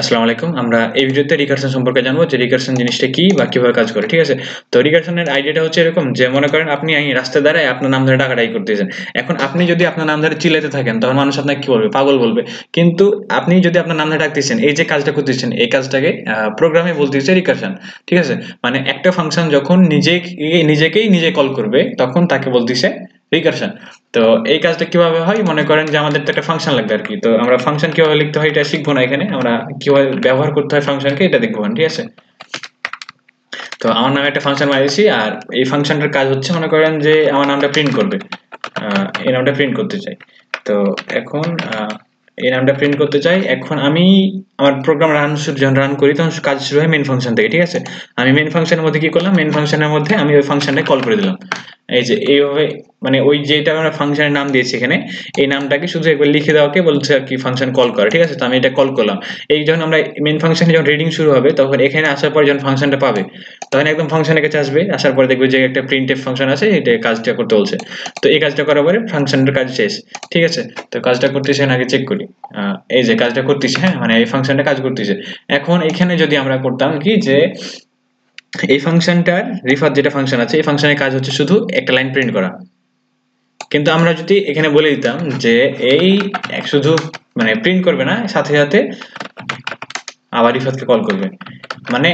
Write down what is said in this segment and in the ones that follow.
আসসালামু আলাইকুম। আমরা এই ভিডিওতে রিকারশন সম্পর্কে জানবো যে রিকারশন জিনিসটা কি বা কিভাবে কাজ করে, ঠিক আছে? তো রিকারশনের আইডিয়াটা হচ্ছে এরকম যে মনে করেন আপনি রাস্তায় দাঁড়ায় আপনার নাম ধরে ডাকাডাকি করতেছেন। এখন আপনি যদি আপনার নাম ধরে চিল্লাতে থাকেন তখন মানুষ আপনাকে কি বলবে? পাগল বলবে। কিন্তু আপনি যদি আপনার নাম ধরে ডাকতেছেন, এই যে কাজটা করতেছেন এই কাজটাকে প্রোগ্রামে বলতেছে রিকারশন, ঠিক আছে? মানে একটা ফাংশন যখন নিজেকেই নিজে কল করবে তখন তাকে বলতেছে রিকারশন। তো এই কাজটা কিভাবে হয় মনে করেন যে আমাদের তো একটা ফাংশন লাগবে আর কি। তো আমরা ফাংশন কিভাবে লিখতে হয় এটা শিখবো না, এখানে আমরা কিভাবে ব্যবহার করতে হয় ফাংশনকে এটা দেখবো না, ঠিক আছে? তো আমার নামে একটা ফাংশন বানিয়েছি আর এই ফাংশনটার কাজ হচ্ছে মনে করেন যে আমার নামটা প্রিন্ট করবে। এই নামটা প্রিন্ট করতে চাই। তো এখন এই নামটা প্রিন্ট করতে চাই। এখন আমি আমার প্রোগ্রাম যখন রান করি তখন কাজ শুরু হয় মেইন ফাংশন থেকে, ঠিক আছে? আমি মেইন ফাংশনের মধ্যে কি করলাম, মেইন ফাংশনের মধ্যে আমি ওই ফাংশনটা কল করে দিলাম। এই যে এইভাবে, মানে ওই যেটা আমরা ফাংশনের নাম দিয়েছি এখানে, এই নামটাকে শুধু একবার লিখে দেওয়াকে বলছে আর কি ফাংশন কল করা, ঠিক আছে? তো আমি এটা কল করলাম। এই যখন আমরা মেইন ফাংশনে যখন রিডিং শুরু হবে তখন এখানে আসার পর যখন ফাংশনটা পাবে তখন একদম ফাংশনের কাছে আসবে, আসার পরে দেখবে যে একটা প্রিন্টএফ ফাংশন আছে, এটা কাজটা করতে বলছে। তো এই কাজটা করার পরে ফাংশনের কাজ শেষ, ঠিক আছে? তো কাজটা করতেছে না আগে চেক করি। এই যে কাজটা করতেছে, হ্যাঁ, মানে এই ফাংশনটা কাজ করতেছে। এখন এখানে যদি আমরা করতাম কি যে এই ফাংশনটার রিফাত যেটা ফাংশন আছে এই ফাংশনের কাজ হচ্ছে শুধু একটা লাইন প্রিন্ট করা। কিন্তু আমরা যদি এখানে বলে দিতাম যে এই শুধু মানে প্রিন্ট করবে না, সাথে সাথে আবার রিফাতকে কল করবে, মানে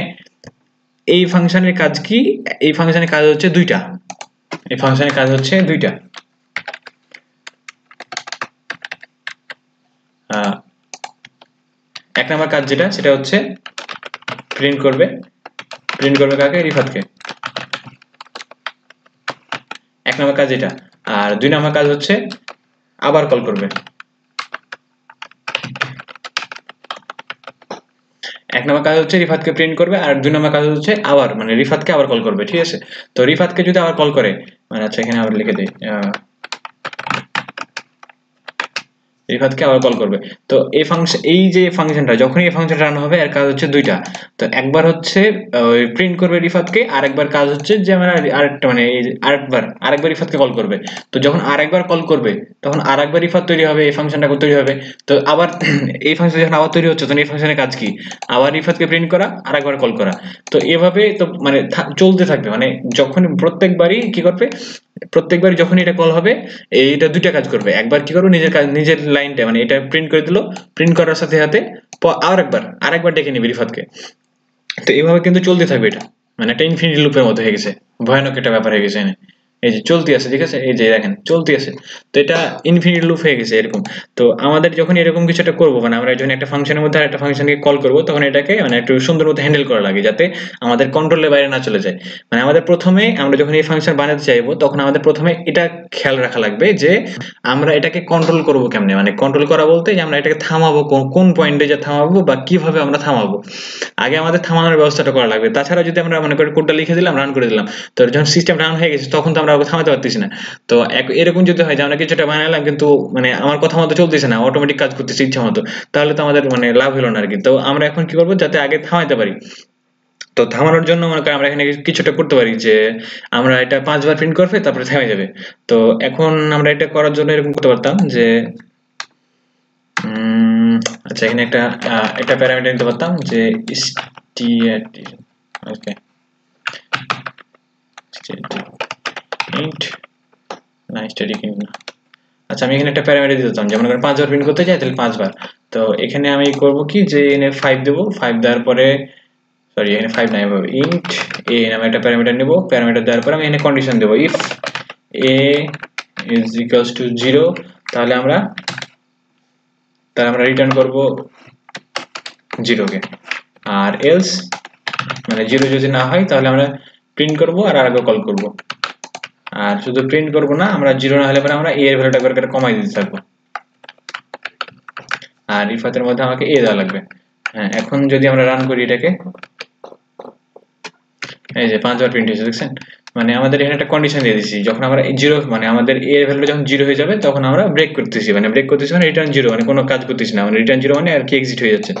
এই ফাংশনের কাজ কি? এই ফাংশনের কাজ হচ্ছে দুইটা। এই ফাংশনের কাজ হচ্ছে দুইটা। এক নম্বর কাজ যেটা সেটা হচ্ছে প্রিন্ট করবে। প্রিন্ট করবে কাকে? রিফাতকে। এক নম্বর কাজ এটা। আর দুই নম্বর কাজ হচ্ছে আবার কল করবে। এক নম্বর কাজ হচ্ছে রিফাতকে প্রিন্ট করবে আর দুই নম্বর কাজ হচ্ছে আবার মানে রিফাতকে আবার কল করবে, ঠিক আছে? তো রিফাতকে যদি আবার কল করে, মানে আচ্ছা এখানে আবার লিখে দিই, রিফাতকে আবার কল করবে। তো এই ফাংশন, এই যে ফাংশনটা যখনই এই ফাংশনটা রান হবে এর কাজ হচ্ছে দুইটা। তো একবার হচ্ছে ওই প্রিন্ট করবে রিফাতকে, আর একবার কাজ হচ্ছে যে আমরা আরেকটা মানে এই আরেকবার রিফাতকে কল করবে। তো যখন আরেকবার কল করবে তখন আরেকবার রিফাত তৈরি হবে, এই ফাংশনটা তৈরি হবে। তো আবার এই ফাংশন যখন আবার তৈরি হচ্ছে তখন এই ফাংশনের কাজ কি? আবার রিফাতকে প্রিন্ট করা, আরেকবার কল করা। তো এভাবে তো মানে চলতে থাকবে, মানে যখন প্রত্যেকবারই কি করবে, প্রত্যেকবার যখন এটা কল হবে এইটা দুইটা কাজ করবে। একবার কি করবে, নিজের কাজ নিজের লাইনটা মানে এটা প্রিন্ট করে দিল, প্রিন্ট করার সাথে সাথে আরেকবার ডেকে নিবে রিফাতকে। তো এইভাবে কিন্তু চলতে থাকবে এটা, মানে একটা ইনফিনিটি লুপের মতো হয়ে গেছে, ভয়ানক একটা ব্যাপার হয়ে গেছে এখানে। এই যে চলতে আছে, ঠিক আছে, এই যে দেখেন চলতে আছে। তো এটা ইনফিনিটি লুপ হয়ে গেছে এরকম। তো আমাদের যখন এরকম কিছু একটা করবো, মানে আমরা যখন একটা ফাংশনের মধ্যে একটা ফাংশনকে কল করবো তখন এটাকে মানে একটু সুন্দর মতো হ্যান্ডেল করা লাগে যাতে আমাদের কন্ট্রোলের বাইরে না চলে যায়। মানে আমাদের প্রথমে আমরা যখন এই ফাংশন বানাতে চাইবো তখন আমাদের প্রথমে এটা খেয়াল রাখা লাগবে যে আমরা এটাকে কন্ট্রোল করবো কেমনে, মানে কন্ট্রোল করা বলতে যে আমরা এটাকে থামাবো কোন পয়েন্টে যে থামাবো বা কিভাবে আমরা থামাবো, আগে আমাদের থামানোর ব্যবস্থাটা করা লাগবে। তাছাড়া যদি আমরা মনে করি কোডটা লিখে দিলাম, রান করে দিলাম, তো যখন সিস্টেম রান হয়ে গেছে তখন তো আমরা ওকে থামাতে পারতেছি না। তো এরকম যদি হয় যে আমরা কিছুটা বানালাম কিন্তু মানে আমার কথা মতো চলতেছে না, অটোমেটিক কাজ করতেছে ইচ্ছা মতো, তাহলে তো আমাদের মানে লাভ হলো না আর কি। তো আমরা এখন কি করবো, যাতে আগে থামাতে পারি। তো থামানোর জন্য মনে করি আমরা এখানে কিছুটা করতে পারি যে আমরা এটা 5 বার প্রিন্ট করবে তারপরে থেমে যাবে। তো এখন আমরা এটা করার জন্য এরকম করতে পারতাম যে আচ্ছা এখানে একটা প্যারামিটার নিতে পারতাম যে ওকে int না স্ট্যাটিক int না। আচ্ছা আমি এখানে একটা প্যারামিটার দিতে পারতাম, যেমন করে 5 বার প্রিন্ট করতে চাই তাহলে 5 বার। তো এখানে আমি করব কি যে এখানে 5 দেব, 5 দেওয়ার পরে সরি এখানে 5 না, এভাবে int a নামে একটা প্যারামিটার নেব। প্যারামিটার দেওয়ার পরে আমি এখানে কন্ডিশন দেব, if a is equals to 0 তাহলে আমরা রিটার্ন করব 0 কে, আর else মানে 0 যদি না হয় তাহলে আমরা প্রিন্ট করব আর আরেকবার কল করব। আর শুধু প্রিন্ট করব না, আমরা 0 না হলে পরে আমরা a এর ভ্যালুটা করে কমাই দিতে থাকবো। আর ইফাতের মধ্যে আমাকে a দেওয়া লাগবে। হ্যাঁ, এখন যদি আমরা রান করি এটাকে, এই যে 5 বার প্রিন্ট হয়েছে, দেখছেন? মানে আমাদের এখানে একটা কন্ডিশন দিয়ে দিয়েছি, যখন আমরা 0 মানে আমাদের a এর ভ্যালু যখন 0 হয়ে যাবে তখন আমরা ব্রেক করতেছি, মানে রিটার্ন 0, মানে কোনো কাজ করতেছি না, মানে রিটার্ন 0 মানে আর কি এক্সিট হয়ে যাচ্ছে।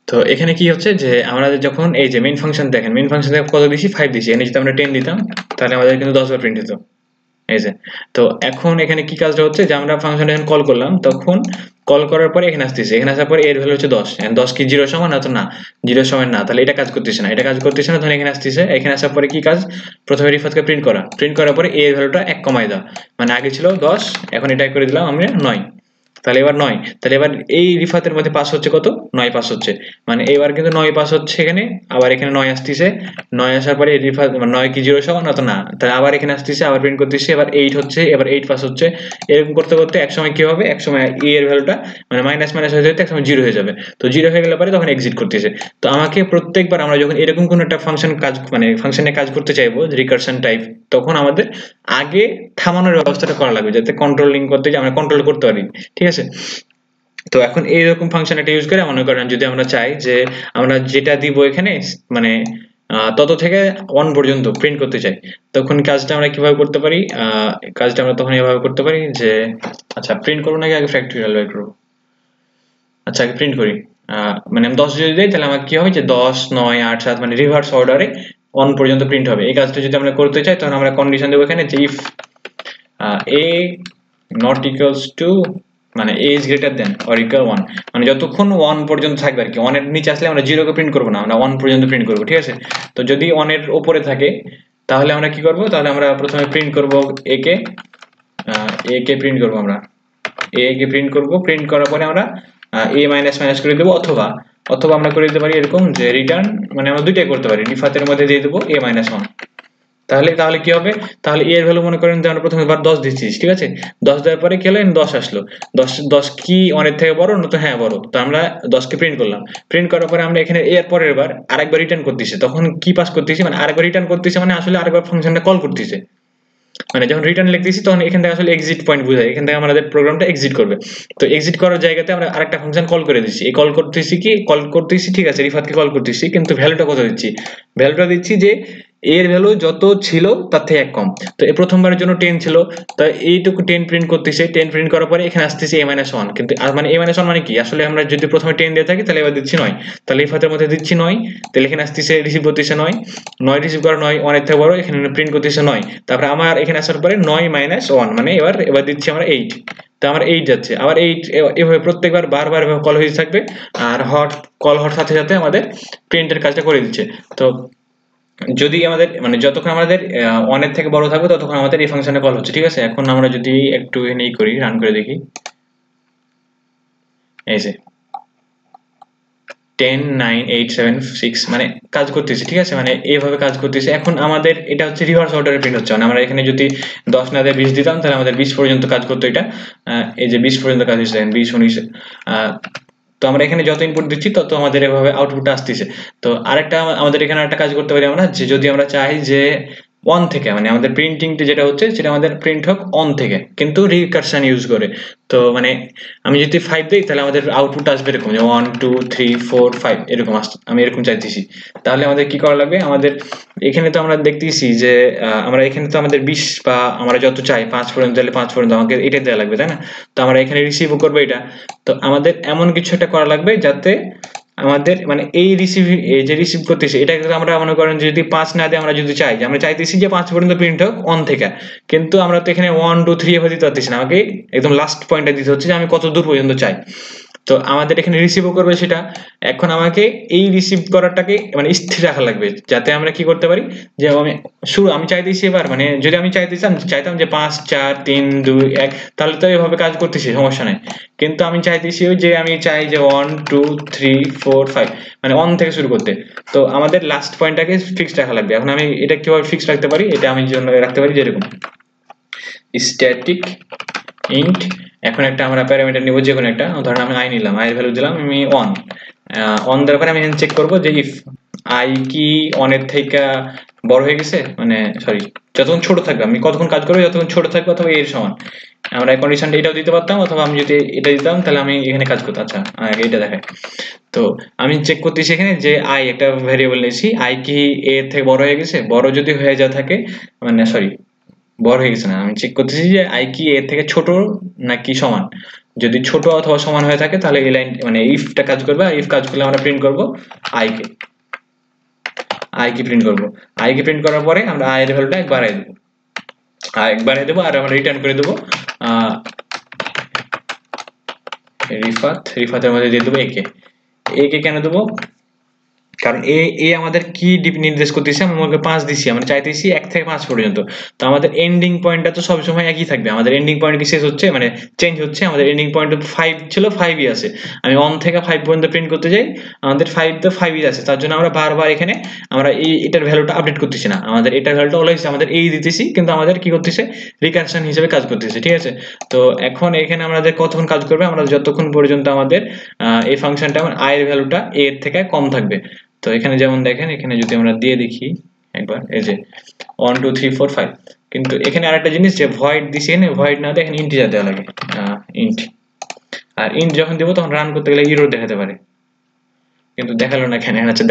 তো এখানে কি হচ্ছে যে আমরা যখন এই যে মেইন ফাংশন দেখেন, মেইন ফাংশন কত দিছি, 5 দিছি, এখানে যদি আমরা 10 দিতাম তাহলে আমাদের কিন্তু 10 বার প্রিন্ট হতো। এই যে তো এখন এখানে কি কাজটা হচ্ছে যে আমরা ফাংশনটা যখন কল করলাম তখন কল করার পরে এখানে আসতেছে, এখানে আসার পরে এর ভ্যালু হচ্ছে 10, এন্ড 10 কি 0 সমান না? তো না, 0 সমান না, তাহলে এটা কাজ করতেছে না, এটা কাজ করতেছে না। তখন এখানে আসতেছে, এখানে আসার পরে কি কাজ, প্রথমে রিফাতকে প্রিন্ট করা, প্রিন্ট করার পরে এর ভ্যালুটা 1 কমাই দাও, মানে আগে ছিল 10, এখন এটা করে দিলাম আমরা 9, তাহলে এবার 9, তাহলে এবার এই রিফাতের মধ্যে পাস হচ্ছে কত, 9 পাস হচ্ছে, মানে এবার কিন্তু 9 পাস হচ্ছে এখানে, আবার এখানে 9 আসতেছে, 9 আসার পরে এই রিফাত 9 কি 0 সমান না? তো না, তাহলে আবার এখানে আসতেছে, আবার প্রিন্ট করতেছে, এবার 8 হচ্ছে, এবার 8 পাস হচ্ছে, এরকম করতে করতে এক সময় কি হবে, এক সময় এ এর ভ্যালুটা মানে মাইনাস মাইনাস হয়ে যেতে এক সময় 0 হয়ে যাবে, তো 0 হয়ে গেলে পরে তখন এক্সিট করতেছে। তো আমাকে প্রত্যেকবার আমরা যখন এরকম কোনো একটা ফাংশন কাজ মানে ফাংশনে কাজ করতে চাইবো রিকারশন টাইপ, তখন আমাদের আগে থামানোর ব্যবস্থাটা করা লাগবে, যাতে কন্ট্রোলিং করতে যে আমরা কন্ট্রোল করতে পারি, ঠিক আছে। তো এখন এইরকম ফাংশন একটা ইউজ করে মনে করেন যদি আমরা চাই যে আমরা যেটা দিব এখানে মানে তত থেকে 1 পর্যন্ত প্রিন্ট করতে চাই, তখন কাজটা আমরা কিভাবে করতে পারি, কাজটা আমরা তখন এভাবে করতে পারি যে আচ্ছা প্রিন্ট করব নাকি আগে ফ্যাক্টরিয়াল বের করব, আচ্ছা আগে প্রিন্ট করি, মানে আমি 10 যদি দেই তাহলে আমার কি হবে যে 10 9 8 7 মানে রিভার্স অর্ডারে 1 পর্যন্ত প্রিন্ট হবে। এই কাজটা যদি আমরা করতে চাই তখন আমরা কন্ডিশন দেব এখানে যে if a not equals to মানে a is greater than or equal 1, মানে যতক্ষণ 1 পর্যন্ত থাকবে আর কি, 1 এর নিচে আসলে আমরা 0 কে প্রিন্ট করব না, আমরা 1 পর্যন্ত প্রিন্ট করব, ঠিক আছে। তো যদি 1 এর উপরে থাকে তাহলে আমরা কি করব, তাহলে আমরা প্রথমে প্রিন্ট করব a কে প্রিন্ট করব, আমরা a কে প্রিন্ট করব, প্রিন্ট করার পরে আমরা a মাইনাস মাইনাস করে দেব, অথবা অথবা আমরা করে দিতে পারি এরকম যে রিটার্ন, মানে আমরা দুইটাই করতে পারি, রিফাতের মধ্যে দিয়ে দেব a মাইনাস 1, তাহলে তাহলে কি হবে, তাহলে এর ভ্যালু মনে করেন যে আমরা প্রথমে বার 10 দিচ্ছি, ঠিক আছে, 10 দেওয়ার পরে কি হলো 10 আসলো, 10 10 কি অনেক থেকে বড় না? তো হ্যাঁ বড়, তো আমরা 10 কে প্রিন্ট করলাম, প্রিন্ট করার পরে আমরা এখানে এর পরের বার আরেকবার রিটার্ন করতেছি, তখন কি পাস করতেছি মানে আরেকবার রিটার্ন করতেছি, মানে আসলে আরেকবার ফাংশনটা কল করতেছে, মানে যখন রিটার্ন লিখতেছি তখন এখান থেকে আসলে এক্সিট পয়েন্ট বোঝায়, এখান থেকে আমাদের প্রোগ্রামটা এক্সিট করবে। তো এক্সিট করার জায়গাতে আমরা আরেকটা ফাংশন কল করে দিচ্ছি, এই কল করতেছি কি কল করতেছি, ঠিক আছে, রিফাতকে কল করতেছি, কিন্তু ভ্যালুটা কত দিচ্ছি, ভ্যালুটা দিচ্ছি যে এর ভ্যালু যত ছিল তার থেকে 1 কম। তো এই প্রথমবারের জন্য 10 ছিল, তো এইটুকু 10 প্রিন্ট করতেছে, 10 প্রিন্ট করার পরে এখানে আসতেছে a-1, কিন্তু মানে a-1 মানে কি, আসলে আমরা যদি প্রথমে 10 দিয়ে থাকি তাহলে এবার দিচ্ছি 9, তাহলে রিফাতের মধ্যে দিচ্ছি 9, তাহলে এখানে আসতেছে রিসিভ করতেছে 9, 9 রিসিভ করা 9 1 এর থেকে বড়, এখানে প্রিন্ট করতেছে 9, তারপরে আমার এখানে আসার পরে 9 - 1 মানে এবার দিচ্ছি আমরা 8, তো আমার 8 যাচ্ছে, আবার 8 এভাবে প্রত্যেকবার বারবার এভাবে কল হয়ে থাকবে, আর কল হওয়ার সাথে সাথে আমাদের প্রিন্টের কাজটা করে দিচ্ছে। তো যদি আমাদের মানে যতক্ষণ আমাদের 1 এর থেকে বড় থাকবে ততক্ষণ আমাদের এই ফাংশনে কল হচ্ছে, ঠিক আছে। এখন আমরা যদি একটু নেই করি, রান করে দেখি, এই যে 10 9 8 7 6 মানে কাজ করতেছে, ঠিক আছে, মানে এইভাবে কাজ করতেছে। এখন আমাদের এটা হচ্ছে রিভার্স অর্ডারে প্রিন্ট হচ্ছে, মানে আমরা এখানে যদি 10 না দিয়ে 20 দিতাম তাহলে আমাদের 20 পর্যন্ত কাজ করতো এটা, এই যে 20 পর্যন্ত কাজ হচ্ছে, 20 19, তো আমরা এখানে যত ইনপুট দিচ্ছি তত আমাদের এভাবে আউটপুটটা আসতেছে। তো আরেকটা আমাদের এখানে একটা কাজ করতে পারি আমরা, যে যদি আমরা চাই যে 1 থেকে মানে আমাদের প্রিন্টিংটা যেটা হচ্ছে সেটা আমাদের প্রিন্ট হোক 1 থেকে, কিন্তু রিকারশন ইউজ করে। তো মানে আমি যদি 5 দেই তাহলে আমাদের আউটপুট আসবে এরকম যে 1 2 3 4 5 এরকম আসছে, আমি এরকম চাইতেছি। তাহলে আমাদের কি করা লাগবে, আমাদের এখানে তো আমরা দেখতেছি যে আমরা এখানে তো আমাদের 20 বা আমরা যত চাই 5 পর্যন্ত, তাহলে 5 পর্যন্ত আমাকে এটা দেওয়া লাগবে, তাই না। তো আমরা এখানে রিসিভও করবো এটা, তো আমাদের এমন কিছু একটা করা লাগবে যাতে আমাদের মানে এই যে রিসিভ করতেছি এটা আমরা মনে করেন যদি 5 না দিয়ে আমরা যদি চাই যে আমরা চাইতেছি যে 5 পর্যন্ত প্রিন্ট হোক 1 থেকে, কিন্তু আমরা তো এখানে 1 2 3 এভাবে দিতে পারতেছি না, আমাকে একদম লাস্ট পয়েন্টটা দিতে হচ্ছে যে আমি কত দূর পর্যন্ত চাই। তো আমাদের এখানে রিসিভও করবে সেটা, এখন আমাকে এই রিসিভ করাটাকে মানে স্থির রাখা লাগবে, যাতে আমরা কি করতে পারি যে আমি চাইতেছি এবার মানে যদি আমি চাইতাম যে 5 4 3 2 1, তাহলে তো এভাবে কাজ করতেছি সমস্যা নাই, কিন্তু আমি চাইতেছি যে আমি চাই যে 1 2 3 4 5 মানে 1 থেকে শুরু করতে। তো আমাদের লাস্ট পয়েন্টটাকে ফিক্সড রাখা লাগবে। এখন আমি এটা কিভাবে ফিক্স রাখতে পারি, এটা আমি জন্য রাখতে পারি যেরকম স্ট্যাটিক ইন্ট, এখন একটা আমরা প্যারামিটার নিব যে কোনো একটা, ধরেন আমি i নিলাম, i এর ভ্যালু দিলাম আমি 1, 1 দেওয়ার পরে আমি চেক করব যে ইফ i কি 1 এর থেকে বড় হয়ে গেছে, মানে সরি যতক্ষণ ছোট থাকবে আমি কতক্ষণ কাজ করব, যতক্ষণ ছোট থাকবে অথবা এর সমান, আমরা এই কন্ডিশনটা এটাও দিতে পারতাম, অথবা আমি যদি এটা দিতাম তাহলে আমি এখানে কাজ করতাম। আচ্ছা এটা দেখায়, তো আমি চেক করতেছি এখানে যে i একটা ভ্যারিয়েবল নিয়েছি, i কি a এর থেকে বড় হয়ে গেছে, বড় যদি হয়ে যা থাকে মানে সরি বড় হয়ে গেছে না, আমি চেক করতেছি যে i কি এর থেকে ছোট নাকি সমান, যদি ছোট অথবা সমান হয়ে থাকে তাহলে এই লাইন মানে ইফটা কাজ করবে, আর ইফ কাজ করলে আমরা প্রিন্ট করব i কে প্রিন্ট করব, i কে প্রিন্ট করার পরে আমরা i এর ভ্যালুটা বাড়াই দেব, একবারে দেবো আর আমরা রিটার্ন করে দেবো রিফাতের মধ্যে দিয়ে দেবো একে কেন দেবো, কারণ এ আমাদের কি নির্দেশ করতেছে, আমরা 5 দিছি, আমরা চাইতেছি 1 থেকে 5 পর্যন্ত। তো আমাদের এন্ডিং পয়েন্টটা তো সব সময় একই থাকবে, আমাদের এন্ডিং পয়েন্ট কি শেষ হচ্ছে মানে চেঞ্জ হচ্ছে, আমাদের এন্ডিং পয়েন্ট 5 ছিল 5ই আছে। আমি 1 থেকে 5 পর্যন্ত প্রিন্ট করতে যাই, আমাদের 5 তো 5ই আছে, তার জন্য আমরা বারবার এখানে আমরা এটার ভ্যালুটা আপডেট করতেছি না, আমাদের এটার ভ্যালুটা অলওয়েজ আমাদের এই দিতেছি, কিন্তু আমাদের কি করতেছে রিকারশন হিসেবে কাজ করতেছে, ঠিক আছে। তো এখন এখানে আমাদের কতক্ষণ কাজ করবে, আমরা যতক্ষণ পর্যন্ত আমাদের এই ফাংশনটা i এর ভ্যালুটা a এর থেকে কম থাকবে। তো এখানে যেমন দেখেন, এখানে যদি আমরা দিয়ে দেখি একবার, এই যে 1 2 3 4 5, কিন্তু এখানে আরেকটা জিনিস যে ভয়েড দিছি, এখানে ভয়েড না দিয়ে এখানে ইন্টিজার দেওয়া লাগে, ইন্ট। আর ইন্ট যখন দেবো তখন রান করতে গেলে এরর দেখাতে পারে, কিন্তু দেখালো না কেন, আচ্ছা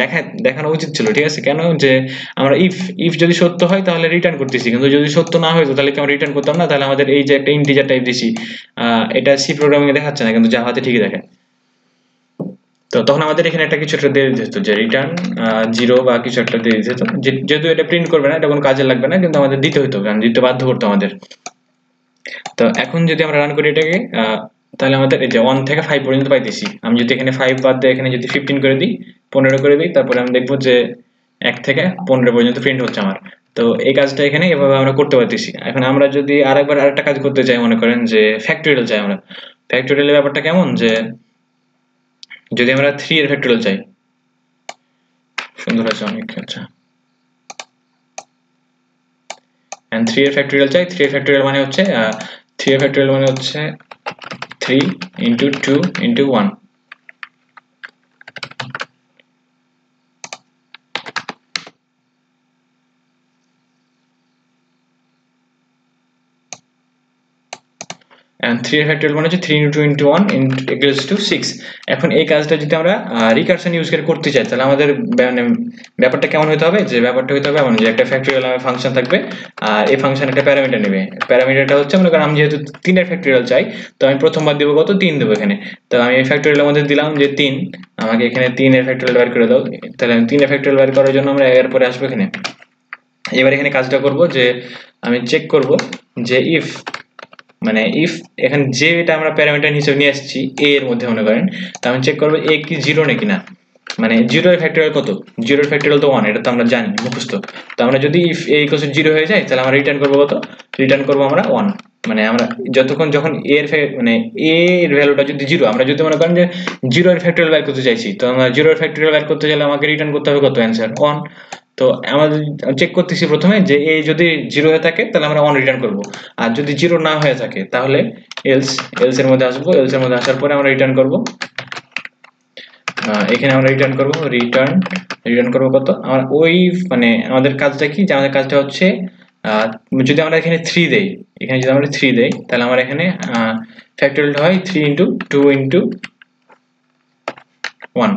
দেখানো উচিত ছিল, ঠিক আছে। কেন, যে আমরা ইফ যদি সত্য হয় তাহলে রিটার্ন করতেছি, কিন্তু যদি সত্য না হয়তো তাহলে কি আমরা রিটার্ন করতাম না, তাহলে আমাদের এই যে একটা ইন্টিজার টাইপ দিছি, এটা সি প্রোগ্রামিং এ দেখাচ্ছে না, কিন্তু জাভাতে ঠিকই দেখায়। তো তখন আমাদের এখানে একটা কিছু একটা দিয়ে দিত যে রিটার্ন 0 বা কিছু একটা দিয়ে দিত, যেহেতু এটা প্রিন্ট করবে না, এটা কোনো কাজে লাগবে না, কিন্তু আমাদের দিতে হতো, কারণ দিতে বাধ্য করতো আমাদের। তো এখন যদি আমরা রান করি এটাকে, তাহলে আমাদের এই যে 1 থেকে 5 পর্যন্ত পাইতেছি। আমি যদি এখানে 5 বাদ দিয়ে এখানে যদি 15 করে দিই, 15 করে দিই, তারপরে আমি দেখবো যে 1 থেকে 15 পর্যন্ত প্রিন্ট হচ্ছে আমার। তো এই কাজটা এখানে এভাবে আমরা করতে পারতেছি। এখন আমরা যদি আরেকটা কাজ করতে চাই, মনে করেন যে ফ্যাক্টরিয়াল চাই, আমরা ফ্যাক্টরিয়াল ব্যাপারটা কেমন, যে যদি আমরা 3 এর ফ্যাক্টরিয়াল চাই, সুন্দর আছে অনেক, আচ্ছা, and 3 এর ফ্যাক্টরিয়াল চাই। 3 এর ফ্যাক্টরিয়াল মানে হচ্ছে 3 এর ফ্যাক্টরিয়াল মানে হচ্ছে 3 into 2 into 1। and 3 এর ফ্যাক্টরিয়াল মানে হচ্ছে 3 into 2 into 1 equals to 6। এখন এই কাজটা যদি আমরা রিকারশন ইউজ করে করতে চাই, তাহলে আমাদের ব্যাপারটা কেমন হতে হবে, যে ব্যাপারটা হতে হবে এমন যে একটা ফ্যাক্টরিয়াল নামে ফাংশন থাকবে, আর এই ফাংশন একটা প্যারামিটার নেবে। প্যারামিটারটা হচ্ছে, মনে করেন আমি যেহেতু 3 এর ফ্যাক্টরিয়াল চাই, তো আমি প্রথমবার দেব কত, 3 দেবো এখানে। তো আমি এই ফ্যাক্টরিয়ালের মধ্যে দিলাম যে 3, আমাকে এখানে 3 এর ফ্যাক্টরিয়াল বের করে দাও। তাহলে আমি 3 এর ফ্যাক্টরিয়াল বের করার জন্য আমরা এর পরে আসবো এখানে। এবার এখানে কাজটা করব যে আমি চেক করব যে ইফ এখানে যে এটা আমরা প্যারামিটার হিসেবে নিয়ে আসছি a এর মধ্যে, মনে করেন, তো আমি চেক করব a কি 0 নাকি না। মানে 0 এর ফ্যাক্টরিয়াল কত, 0 এর ফ্যাক্টরিয়াল তো 1, এটা তো আমরা জানি মুখস্থ। তো আমরা যদি ইফ a = 0 হয়ে যায়, তাহলে আমরা রিটার্ন করব কত, রিটার্ন করব আমরা 1। মানে আমরা যখন a এর a এর ভ্যালুটা যদি 0, আমরা যদি মনে করেন যে 0 এর ফ্যাক্টরিয়াল বের করতে চাইছি, তো আমরা 0 এর ফ্যাক্টরিয়াল বের করতে গেলে আমাকে রিটার্ন করতে হবে কত, অ্যানসার 1। তো আমাদের চেক করতেছি প্রথমে যে a যদি 0 হয়ে থাকে তাহলে আমরা 1 রিটার্ন করব, আর যদি 0 না হয়ে থাকে তাহলে এলস এর মধ্যে আসবো। এলস এর মধ্যে আসার পরে আমরা রিটার্ন করব, এখানে আমরা রিটার্ন করব কত, আমরা ওই আমাদের কাজটা কি, যে আমাদের কাজটা হচ্ছে যদি আমরা এখানে 3 দেই, এখানে যদি আমরা 3 দেই, তাহলে আমার এখানে ফ্যাক্টরিয়াল হয় 3 into 2 into 1।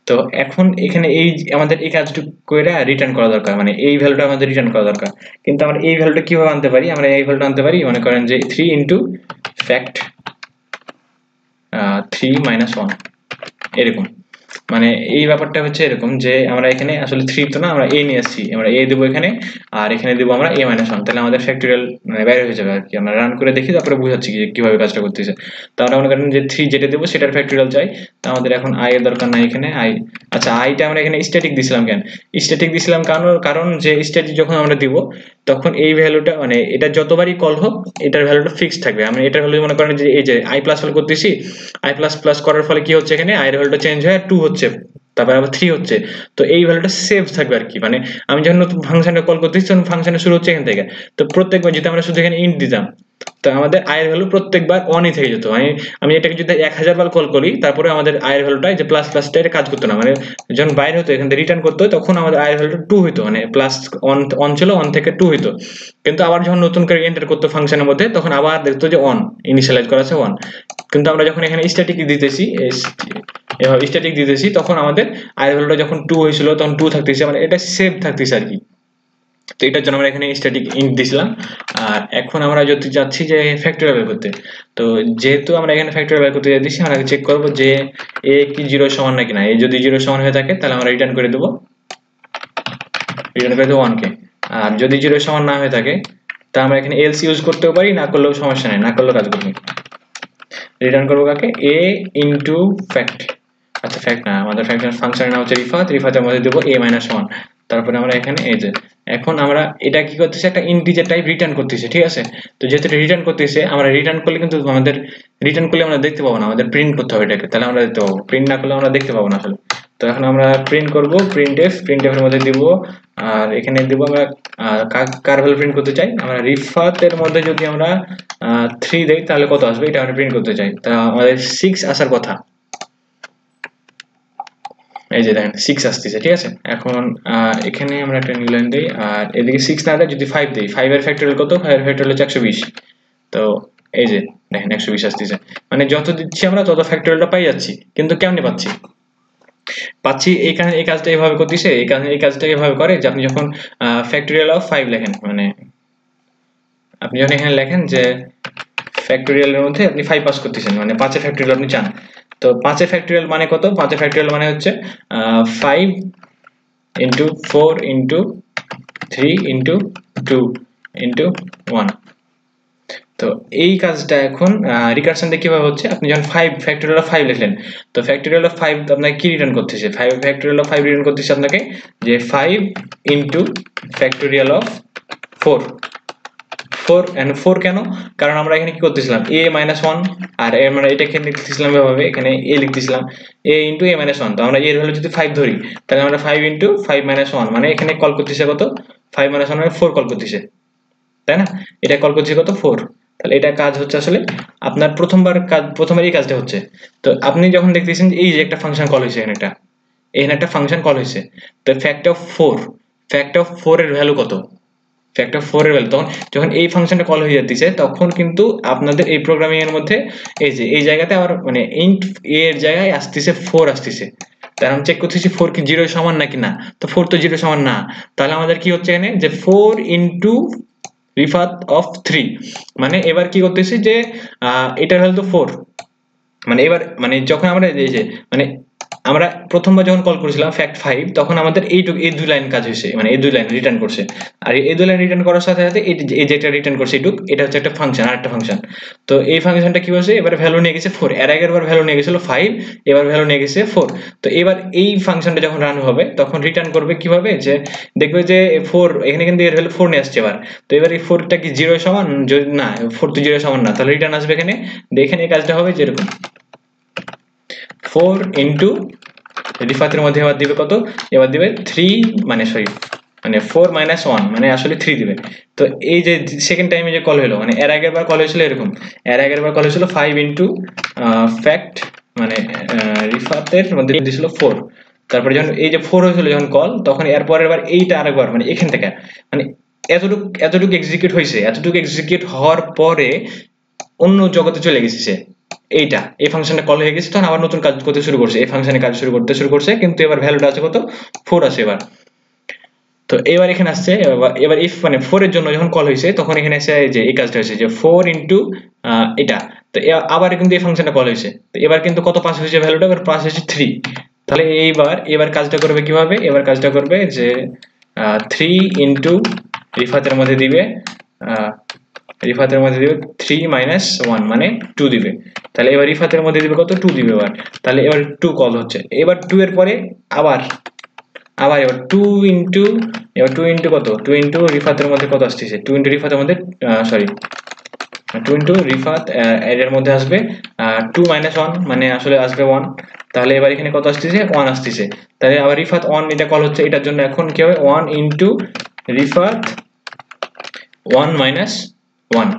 তো এখন এখানে এই আমাদের এই কাজটুকু করে রিটার্ন করা দরকার, মানে এই ভ্যালুটা আমাদের রিটার্ন করা দরকার। কিন্তু আমরা এই ভ্যালুটা কিভাবে আনতে পারি, আমরা এই ভ্যালুটা আনতে পারি, মনে করেন যে 3 into fact 3 - 1 এরকম। মানে এই ব্যাপারটা হচ্ছে এরকম যে আমরা এখানে আসলে 3 তো না, আমরা a নিয়ে আসছি, আমরা a দেবো এখানে, আর এখানে দেবো আমরা a - 1, তাহলে আমাদের ফ্যাক্টরিয়াল বের হয়ে যাবে আর কি। আমরা রান করে দেখি, তারপরে বুঝাচ্ছি কিভাবে কাজটা করতেছে। তো আমরা মনে করেন যে 3 যেটা দেবো সেটার ফ্যাক্টরিয়াল চাই, তো আমাদের এখন i এর দরকার নাই এখানে i। আচ্ছা, iটা আমরা এখানে স্ট্যাটিক দিছিলাম কেন, স্ট্যাটিক দিছিলাম কারণ যে স্ট্যাটিক যখন আমরা দিব, তখন এই ভ্যালুটা এটা যতবারই কল হোক এটার ভ্যালুটা ফিক্সড থাকবে। আমি এটার ভ্যালু মনে করেন যে এই যে i+ করতেছি, i++ করার ফলে কি হচ্ছে, এখানে i এর ভ্যালুটা চেঞ্জ হয়ে 2 হচ্ছে, তারপর আবার 3 হচ্ছে। তো এই ভ্যালুটা সেভ থাকবে আর কি। আমি যখন নতুন ফাংশনে কল করতেছি, তখন ফাংশনের শুরু হচ্ছে এখান থেকে। তো প্রত্যেকবার যদি আমরা শুধু এখানে ইন্ট দিতাম, তো আমাদের i এর ভ্যালু প্রত্যেকবার 1ই থেকে যেত। আমি এটাকে যদি 1000 বার কল করি, তারপরে আমাদের i এর ভ্যালুটা যে প্লাসটা এটা কাজ করতো না, যখন বাইরে হতো এখান থেকে রিটার্ন করতে হয়, তখন আমাদের i এর ভ্যালুটা 2 হইতো, প্লাস 1 ছিল, 1 থেকে 2 হইতো। কিন্তু আবার যখন নতুন করে এন্টার করতো ফাংশনের মধ্যে, তখন আবার দেখতো যে 1 ইনিশিয়ালাইজ করা আছে 1। কিন্তু আমরা যখন এখানে স্ট্যাটিক দিতেছি, এভাবে স্ট্যাটিক দিতেছি, তখন আমাদের i এর ভ্যালুটা যখন 2 হয়েছিল তখন 2 থাকতেছে, এটা সেভ থাকতেছে আর কি। তো এটার জন্য আমরা এখানে স্ট্যাটিক ইন্ট দিছিলাম। আর এখন আমরা যদি যাচ্ছি যে ফ্যাক্টরিয়াল বের করতে, তো যেহেতু আমরা এখানে ফ্যাক্টরিয়াল বের করতে যাচ্ছি, আমরা চেক করব যে a কি 0 সমান নাকি না। a যদি 0 সমান হয়ে থাকে, তাহলে আমরা রিটার্ন করে দেব 1 কে। আর যদি 0 সমান না হয়ে থাকে, তা আমরা এখানে এলস ইউজ করতেও পারি, না করলেও সমস্যা নেই, না করলেও কাজ করবে। রিটার্ন করবো কাকে, এ ইনটু ফ্যাক্ট, আচ্ছা ফ্যাক্ট না, আমাদের ফাংশনের নাম হচ্ছে রিফাত, রিফাতের মধ্যে দেবো a - 1। তারপরে আমরা এখানে এই যে এখন আমরা এটা কি করতেছি, একটা ইন্টিজার টাইপ রিটার্ন করতেছি, ঠিক আছে। তো যেহেতু রিটার্ন করতেছে, আমরা রিটার্ন করলে কিন্তু আমাদের রিটার্ন করলে আমরা দেখতে পাবো না, আমাদের প্রিন্ট করতে হবে এটাকে, তাহলে আমরা দেখতে পাবো, প্রিন্ট না করলে আমরা দেখতে পাবো না আসলে। তো এখন আমরা প্রিন্ট করব, প্রিন্টএফ এর মধ্যে দিব, আর এখানে দিব আমরা কার ভ্যালু প্রিন্ট করতে চাই, আমরা রিফাতের মধ্যে যদি আমরা 3 দেই তাহলে কত আসবে এটা আমরা প্রিন্ট করতে চাই, তা আমাদের 6 আসার কথা, এই যে দেখেন 6 আসতেছে, ঠিক আছে। এখন এখানে আমরা একটা নিউ লাইন দেই, আর এদিকে 6 না দেয় যদি 5 দেই, 5 এর ফ্যাক্টরিয়াল কত, 5 এর ফ্যাক্টরিয়াল হচ্ছে 120। তো এই যে দেখেন 120 আসতেছে, মানে যত দিচ্ছি আমরা তত ফ্যাক্টরিয়ালটা পাই যাচ্ছি, কিন্তু কেমনে পাচ্ছি এইখানে এই কাজটা এইভাবে করতেছে, এই কাজটা এইভাবে করে যে আপনি যখন ফ্যাক্টরিয়াল অফ 5 লেখেন, মানে আপনি যখন এখানে লেখেন যে ফ্যাক্টরিয়ালের মধ্যে আপনি 5 পাস করতেছেন, মানে 5 এর ফ্যাক্টরিয়াল আপনি চান, তো 5 এর ফ্যাক্টরিয়াল মানে কত, 5 এর ফ্যাক্টরিয়াল মানে হচ্ছে 5 into 4 into 3 into 2 into 1। তো এই কাজটা এখন রিকারশন দিয়ে কিভাবে হচ্ছে, আপনি যখন 5 ফ্যাক্টরিয়াল অফ 5 লিখলেন, তো ফ্যাক্টরিয়াল অফ 5 আপনাকে কি রিটার্ন করতেছে, 5 ফ্যাক্টরিয়াল অফ 5 রিটার্ন করতেছে আপনাকে যে 5 into ফ্যাক্টরিয়াল অফ 4 and 4 কেন, কারণ আমরা এখানে কি করতেছিলাম a - 1, আর মানে এটা এখানে লিখতেছিলাম এভাবে, এখানে a লিখতেছিলাম a into a - 1, তো আমরা এর ভ্যালু যদি 5 ধরি তাহলে আমরা 5 into 5 - 1, মানে এখানে কল করতেছে কত, 5 - 1 মানে 4 কল করতেছে, তাই না, এটা কল করছে কত 4। তাহলে এটা কাজ হচ্ছে আসলে আপনার প্রথমবার এই কাজটা হচ্ছে। তো আপনি যখন দেখতেছেন এই যে একটা ফাংশন কল হয়েছে, এখানে একটা ফাংশন কল হয়েছে, তো ফ্যাক্ট অফ 4 এর ভ্যালু কত, ফ্যাক্টর 4 এর ভ্যালু, তখন যখন এই ফাংশনটা কল হয়ে যাচ্ছে তখন কিন্তু আপনাদের এই প্রোগ্রামিং এর মধ্যে এই যে এই জায়গাতে আবার মানে ইন্ট a এর জায়গায় আসতেছে 4 আসতেছে, তার আমি চেক করতেছি 4 কি 0 এর সমান নাকি না, তো 4 তো 0 সমান না, তাহলে আমাদের কি হচ্ছে এখানে যে 4 ইনটু রিফাত অফ 3, মানে এবার কি করতেছি যে এটার ভ্যালু তো 4, মানে এবার মানে যখন আমরা এই যে মানে আমরা প্রথমবার যখন কল করেছিলাম ফ্যাক্ট 5, তখন আমাদের এই দুই লাইন কাজ হয়েছে, মানে এই দুই লাইন রিটার্ন করছে, আর এই দুই লাইন রিটার্ন করার সাথে সাথে এই যেটা রিটার্ন করছে এটা হচ্ছে একটা ফাংশন, আরেকটা ফাংশন। তো এই ফাংশনটা কি হয়েছে, এবার ভ্যালু নিয়ে গেছে 4, এর আগের বার ভ্যালু নিয়ে গেছিল 5, এবার ভ্যালু নিয়ে গেছে 4। তো এবার এই ফাংশনটা যখন রান হবে তখন রিটার্ন করবে কিভাবে, যে দেখবে যে 4 এখানে কিন্তু এর ভ্যালু 4 নিয়ে আসছে এবার, তো এবার এই 4টা কি 0 এর সমান, যদি না 4 তো 0 এর সমান না, তাহলে রিটার্ন আসবে এখানে, দেখেন এই কাজটা হবে যেরকম 4 ইনটু রিফাতের মধ্যে এবার দিবে কত, এবার দিবে 3 মানে 4 - 1 মানে আসলে 3 দিবে। তো এই যে সেকেন্ড টাইমে যে কল হলো, মানে এর আগের বার কল হয়েছিল এরকম, এর আগের বার কল হয়েছিল 5 ইনটু ফ্যাক্ট মানে রিফাতের মধ্যে দিয়েছিল 4, তারপরে যখন এই যে 4 হয়েছিল যখন কল, তখন এর পরের বার এইটা আরেকবার মানে এখান থেকে মানে এতটুকু এক্সিকিউট হয়েছে, এতটুকু এক্সিকিউট হওয়ার পরে অন্য জগতে চলে গেছে সে, এই ফাংশনটা কল হয়ে গেছে, তখন আবার নতুন কাজ করতে শুরু করছে, এই ফাংশনে কাজ শুরু করছে, কিন্তু এবার ভ্যালুটা আছে কত 4 আছে এবার। তো এবার এখানে আসছে এবার ইফ মানে 4 এর জন্য যখন কল হয়েছে তখন এখানে এসে যে এই কাজটা হয়েছে যে 4 ইনটু এটা, তো আবার কিন্তু এই ফাংশনটা কল হয়েছে, তো এবার কিন্তু কত পাস হয়েছে ভ্যালুটা, এবার পাস হয়েছে 3। তাহলে এবার কাজটা করবে কিভাবে, এবার কাজটা করবে যে 3 ইনটু রিফাতের মধ্যে দিবে 3 - 1 মানে 2 দিবে, তাহলে এবার রিফাতের মধ্যে দিবে কত 2 দিবে এবার, তাহলে এবার 2 কল হচ্ছে, এবার 2 এর পরে আবার এবার 2 ইনটু কত 2 ইনটু রিফাতের মধ্যে কত আসছে, 2 ইনটু রিফাতের মধ্যে 2 ইনটু রিফাত এর মধ্যে আসবে 2 - 1 মানে আসলে আসবে 1, তাহলে এবার এখানে কত আসছে 1 আসছে, তাহলে আবার রিফাত 1 এটা কল হচ্ছে, এটার জন্য এখন কি হবে 1 ইনটু রিফাত 1 - 1,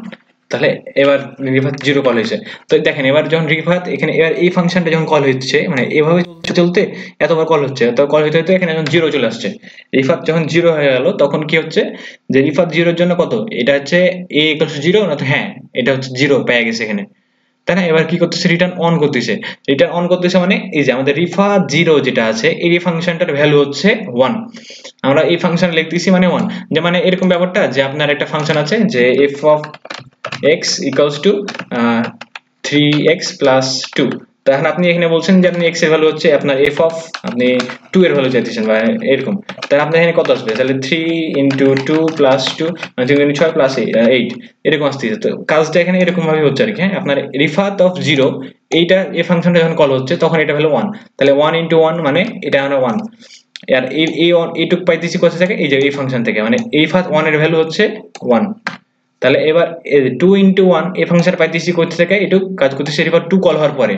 তাহলে এবার রিফাত 0 কল হয়েছে। তো দেখেন এবার যখন রিফাত এখানে এবার এই ফাংশনটা যখন কল হচ্ছে মানে এভাবে চলতে এতবার কল হচ্ছে, তো কল হতে হতে এখানে যখন 0 চলে আসছে, রিফাত যখন 0 হয়ে গেল তখন কি হচ্ছে যে রিফাত 0 এর জন্য কত, এটা হচ্ছে a = 0 না, তো হ্যাঁ এটা হচ্ছে 0 পেয়ে গেছে এখানে, তাই না। এবার কি করতেছে রিটার্ন অন করতেছে মানে এই যে আমাদের রিফাত 0 যেটা আছে এই ফাংশনটার ভ্যালু হচ্ছে 1, আমরা এই ফাংশন লিখতেছি মানে 1, যে মানে এরকম ব্যাপারটা যে আপনার একটা ফাংশন আছে যে f of x equals to 3x plus 2, তো এখন আপনি এখানে বলছেন যে আপনি x এর ভ্যালু হচ্ছে আপনার f অফ আপনি 2 এর ভ্যালু চাইতেছেন বা এরকম, তাহলে আপনার এখানে কত আসবে, তাহলে 3 * 2 + 2 মানে 3 × 6 + 8 এরকম আসতেছে। তো কাজটা এখানে এরকম ভাবে হচ্ছে আর কি। হ্যাঁ, আপনার রিফাত অফ 0 এইটা এই ফাংশনটা যখন কল হচ্ছে তখন এটা ভ্যালু 1, তাহলে 1 * 1 মানে এটা আমরা 1, আর এইটুক পাইতেছি কোথা থেকে, এই যে এই ফাংশন থেকে, মানে রিফাত 1 এর ভ্যালু হচ্ছে 1। তাহলে এবার 2 * 1 এই ফাংশন পাইতেছি কোথা থেকে, এটুক কাজ করতেছে রিফার 2 কল হওয়ার পরে,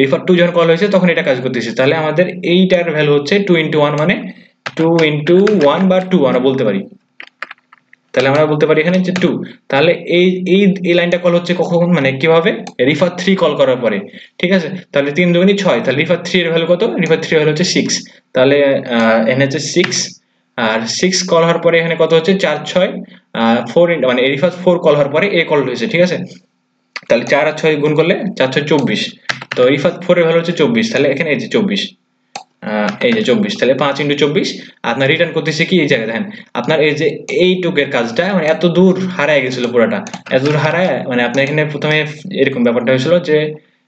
রিফার 2 যখন কল হয়েছে তখন এটা কাজ করতেছে। তাহলে আমাদের এইটার ভ্যালু হচ্ছে 2 * 1 মানে 2 * 1 বা 2 আমরা বলতে পারি। তাহলে আমরা বলতে পারি এখানে যে 2। তাহলে এই এই এই লাইনটা কল হচ্ছে কখন, মানে কিভাবে, রিফার 3 কল করার পরে। ঠিক আছে, তাহলে 3 × 2 = 6, তাহলে রিফার 3 এর ভ্যালু কত, রিফার 3 এর ভ্যালু হচ্ছে 6। তাহলে এখানে হচ্ছে 6, আর 6 কল হওয়ার পরে এখানে কত হচ্ছে 4 6 4 মানে রিফার 4 কল হওয়ার পরে এ কল হয়েছে। ঠিক আছে, তাহলে 4 আর 6 গুণ করলে 4 6 24, তো রিফাত 4 এর ভ্যালু হচ্ছে 24। তাহলে এখানে এই যে 24, এই যে 24, তাহলে 5 × 24 আপনার রিটার্ন করতেছে কি, এই জায়গায় দেখেন আপনার এই যে এইটুকের কাজটা মানে এত দূর হারায় গেছিল, পুরোটা এত দূর হারায়, মানে আপনার এখানে প্রথমে এরকম ব্যাপারটা হয়েছিল যে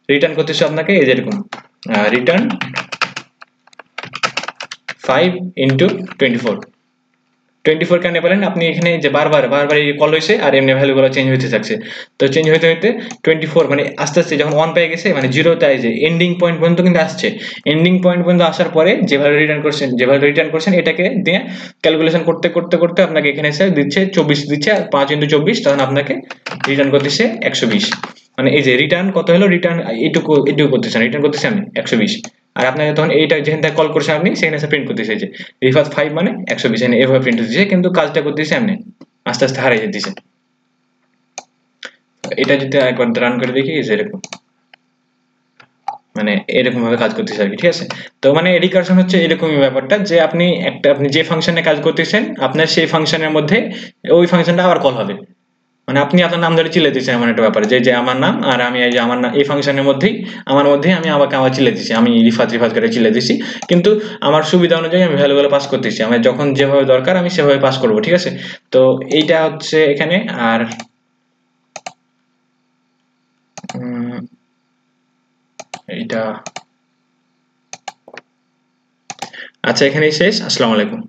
রিটার্ন করতেছে আপনাকে এই যে এরকম রিটার্ন 5 × 24 কেন পেলেন আপনি এখানে যে বারবার এই কল হয়েছে আর এমনি ভ্যালুগুলো চেঞ্জ হতে থাকছে। তো চেঞ্জ হতে 24 মানে আস্তে আস্তে যখন 1 পেয়ে গেছে মানে 0 তে যে এন্ডিং পয়েন্ট পর্যন্ত কিন্তু আসছে। এন্ডিং পয়েন্ট পর্যন্ত আসার পরে যে ভ্যালু রিটার্ন করছেন এটাকে দিয়ে ক্যালকুলেশন করতে করতে করতে আপনাকে এখানে এসে দিচ্ছে 24 দিচ্ছে, আর 5 × 24 তখন আপনাকে রিটার্ন করতেছে 120। মানে এই যে রিটার্ন কত হলো, রিটার্ন এইটুকু করতেছেন, রিটার্ন করতেছে আমি 120, আর আপনাকে তখন এইটা যেখানে কল করছে আপনি সেখানে এসে প্রিন্ট করতেছে যে রিফাত 5 মানে 120, এনে এভাবে প্রিন্ট হচ্ছে, কিন্তু কাজটা করতেছে এমনি আস্তে আস্তে হারিয়ে যেতেছে। এটা যদি একবার রান করে দেখি যে এরকম, মানে এরকম ভাবে কাজ করতেছে আর কি। ঠিক আছে, তো মানে রিকারশন হচ্ছে এরকমই ব্যাপারটা যে আপনি যে ফাংশনে কাজ করতেছেন আপনার সেই ফাংশনের মধ্যে ওই ফাংশনটা আবার কল হবে, মানে আপনি আপনার নাম ধরে চিল্লে দিচ্ছেন এমন একটা ব্যাপার যে আমার নাম, আর আমি এই যে আমার নাম এই ফাংশনের মধ্যেই আমি আমাকে আবার চিল্লে দিচ্ছি, আমি রিফাত করে চিল্লে দিচ্ছি, কিন্তু আমার সুবিধা অনুযায়ী আমি ভ্যালুগুলো পাস করতেছি, আমার যখন যেভাবে দরকার আমি সেভাবে পাস করব। ঠিক আছে, তো এইটা হচ্ছে এখানে, আর এইটা আচ্ছা এখানেই শেষ। আসসালামু আলাইকুম।